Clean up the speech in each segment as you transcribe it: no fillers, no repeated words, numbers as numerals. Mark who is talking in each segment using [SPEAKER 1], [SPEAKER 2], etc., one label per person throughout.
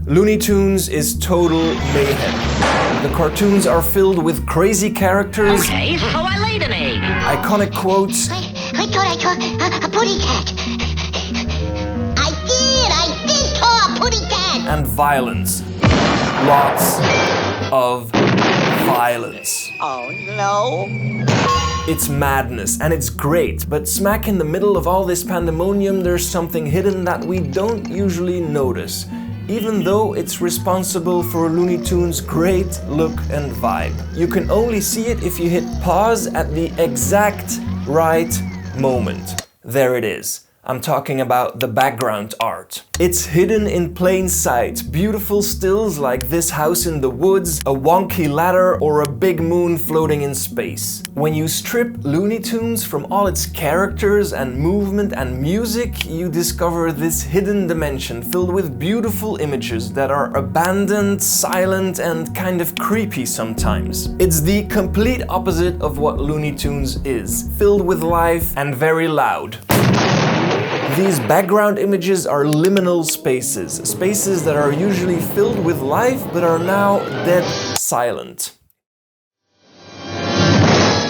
[SPEAKER 1] Looney Tunes is total mayhem. The cartoons are filled with crazy characters,
[SPEAKER 2] Okay, so I laid an egg.
[SPEAKER 1] iconic quotes,
[SPEAKER 3] I thought I saw a putty cat. I did saw a putty cat.
[SPEAKER 1] and violence. Lots of violence.
[SPEAKER 3] Oh no.
[SPEAKER 1] It's madness and it's great, but smack in the middle of all this pandemonium there's something hidden that we don't usually notice, even though it's responsible for Looney Tunes' great look and vibe. You can only see it if you hit pause at the exact right moment. There it is. I'm talking about the background art. It's hidden in plain sight. Beautiful stills like this house in the woods, a wonky ladder, or a big moon floating in space. When you strip Looney Tunes from all its characters and movement and music, you discover this hidden dimension filled with beautiful images that are abandoned, silent, and kind of creepy sometimes. It's the complete opposite of what Looney Tunes is, filled with life and very loud. These background images are liminal spaces, spaces that are usually filled with life but are now dead silent.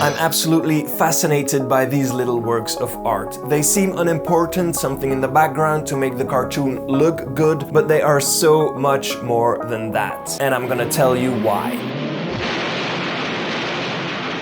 [SPEAKER 1] I'm absolutely fascinated by these little works of art. They seem unimportant, something in the background to make the cartoon look good, but they are so much more than that. And I'm gonna tell you why.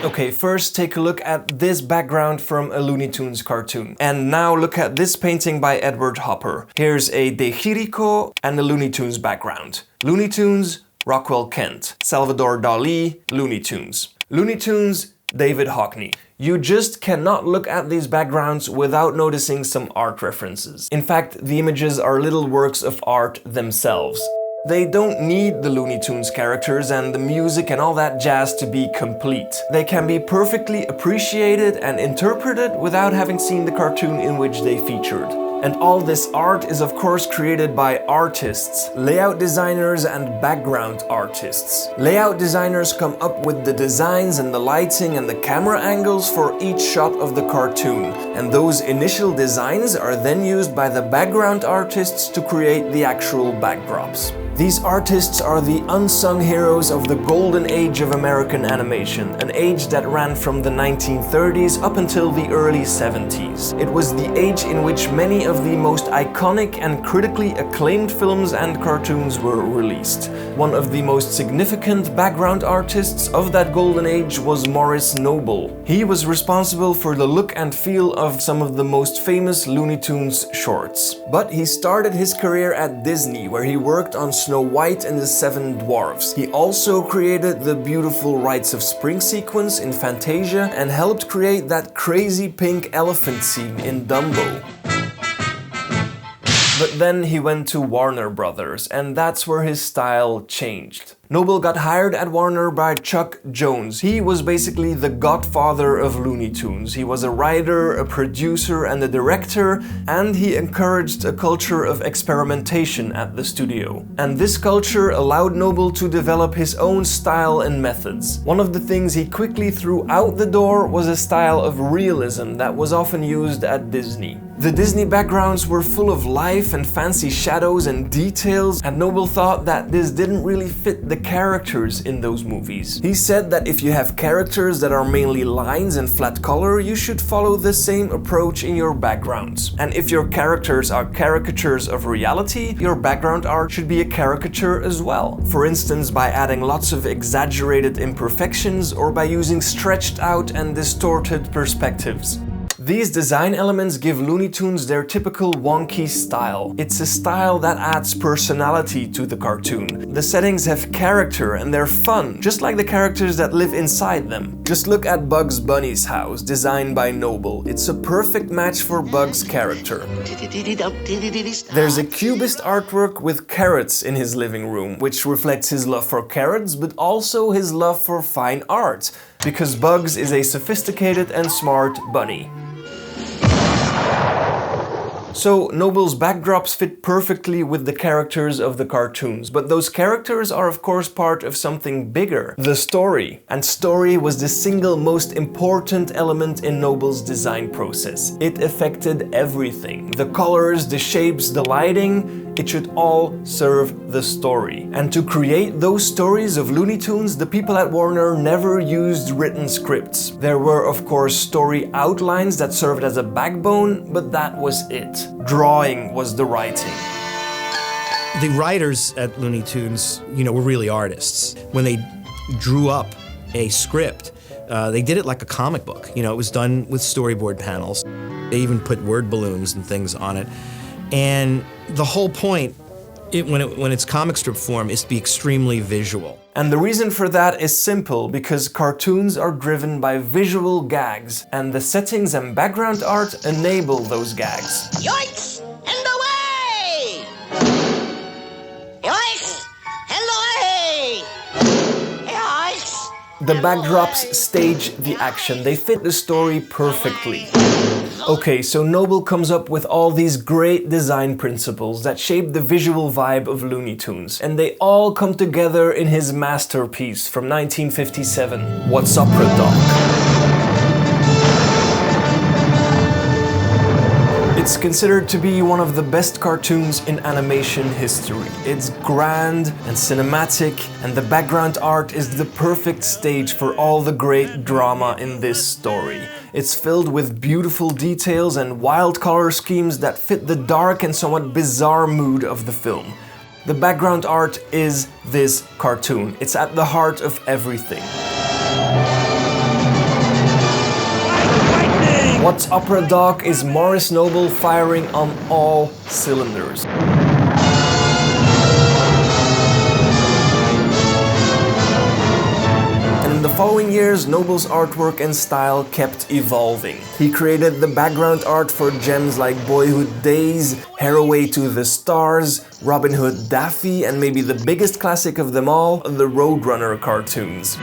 [SPEAKER 1] Okay, first take a look at this background from a Looney Tunes cartoon. And now look at this painting by Edward Hopper. Here's a De Chirico and a Looney Tunes background. Looney Tunes, Rockwell Kent. Salvador Dali, Looney Tunes. Looney Tunes, David Hockney. You just cannot look at these backgrounds without noticing some art references. In fact, the images are little works of art themselves. They don't need the Looney Tunes characters and the music and all that jazz to be complete. They can be perfectly appreciated and interpreted without having seen the cartoon in which they featured. And all this art is of course created by artists, layout designers and background artists. Layout designers come up with the designs and the lighting and the camera angles for each shot of the cartoon. And those initial designs are then used by the background artists to create the actual backdrops. These artists are the unsung heroes of the golden age of American animation, an age that ran from the 1930s up until the early 70s. It was the age in which many of the most iconic and critically acclaimed films and cartoons were released. One of the most significant background artists of that golden age was Maurice Noble. He was responsible for the look and feel of some of the most famous Looney Tunes shorts. But he started his career at Disney, where he worked on Snow White and the Seven Dwarfs. He also created the beautiful Rites of Spring sequence in Fantasia and helped create that crazy pink elephant scene in Dumbo. But then he went to Warner Brothers, and that's where his style changed. Noble got hired at Warner by Chuck Jones. He was basically the godfather of Looney Tunes. He was a writer, a producer, and a director, and he encouraged a culture of experimentation at the studio. And this culture allowed Noble to develop his own style and methods. One of the things he quickly threw out the door was a style of realism that was often used at Disney. The Disney backgrounds were full of life and fancy shadows and details, and Noble thought that this didn't really fit the characters in those movies. He said that if you have characters that are mainly lines and flat color, you should follow the same approach in your backgrounds. And if your characters are caricatures of reality, your background art should be a caricature as well. For instance, by adding lots of exaggerated imperfections or by using stretched out and distorted perspectives. These design elements give Looney Tunes their typical wonky style. It's a style that adds personality to the cartoon. The settings have character and they're fun, just like the characters that live inside them. Just look at Bugs Bunny's house, designed by Noble. It's a perfect match for Bugs' character. There's a cubist artwork with carrots in his living room, which reflects his love for carrots, but also his love for fine art, because Bugs is a sophisticated and smart bunny. So Noble's backdrops fit perfectly with the characters of the cartoons, but those characters are of course part of something bigger, the story. And story was the single most important element in Noble's design process. It affected everything. The colors, the shapes, the lighting, it should all serve the story. And to create those stories of Looney Tunes, the people at Warner never used written scripts. There were of course story outlines that served as a backbone, but that was it. Drawing was the writing.
[SPEAKER 2] The writers at Looney Tunes, were really artists. When they drew up a script, they did it like a comic book. It was done with storyboard panels. They even put word balloons and things on it. And the whole point, when it's comic strip form, is to be extremely visual.
[SPEAKER 1] And the reason for that is simple, because cartoons are driven by visual gags, and the settings and background art enable those gags.
[SPEAKER 3] Yoinks and away! Yoinks and away! Yoinks!
[SPEAKER 1] The backdrops stage the action, they fit the story perfectly. Okay, so Noble comes up with all these great design principles that shape the visual vibe of Looney Tunes, and they all come together in his masterpiece from 1957, What's Opera Doc? It's considered to be one of the best cartoons in animation history. It's grand and cinematic, and the background art is the perfect stage for all the great drama in this story. It's filled with beautiful details and wild color schemes that fit the dark and somewhat bizarre mood of the film. The background art is this cartoon. It's at the heart of everything. What's Opera Doc is Maurice Noble firing on all cylinders. And in the following years, Noble's artwork and style kept evolving. He created the background art for gems like Boyhood Days, Hairaway to the Stars, Robin Hood Daffy, and maybe the biggest classic of them all, the Roadrunner cartoons.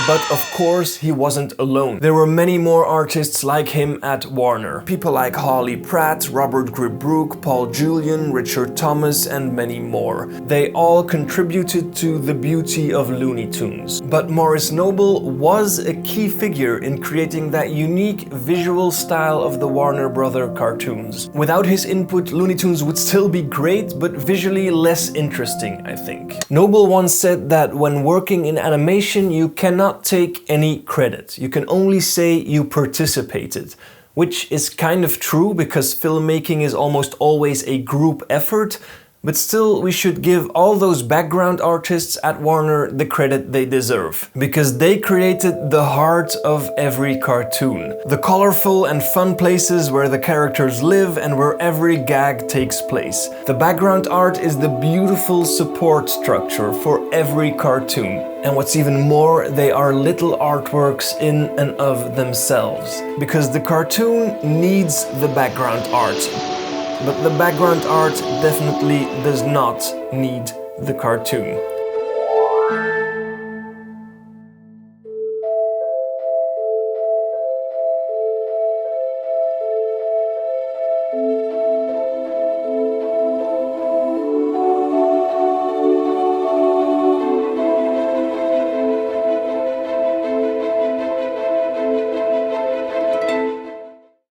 [SPEAKER 1] But of course, he wasn't alone. There were many more artists like him at Warner. People like Holly Pratt, Robert Gribrook, Paul Julian, Richard Thomas, and many more. They all contributed to the beauty of Looney Tunes. But Maurice Noble was a key figure in creating that unique visual style of the Warner Brother cartoons. Without his input, Looney Tunes would still be great, but visually less interesting, I think. Noble once said that when working in animation, you cannot take any credit. You can only say you participated, which is kind of true because filmmaking is almost always a group effort, but still we should give all those background artists at Warner the credit they deserve, because they created the heart of every cartoon. The colorful and fun places where the characters live and where every gag takes place. The background art is the beautiful support structure for every cartoon. And what's even more, they are little artworks in and of themselves. Because the cartoon needs the background art. But the background art definitely does not need the cartoon.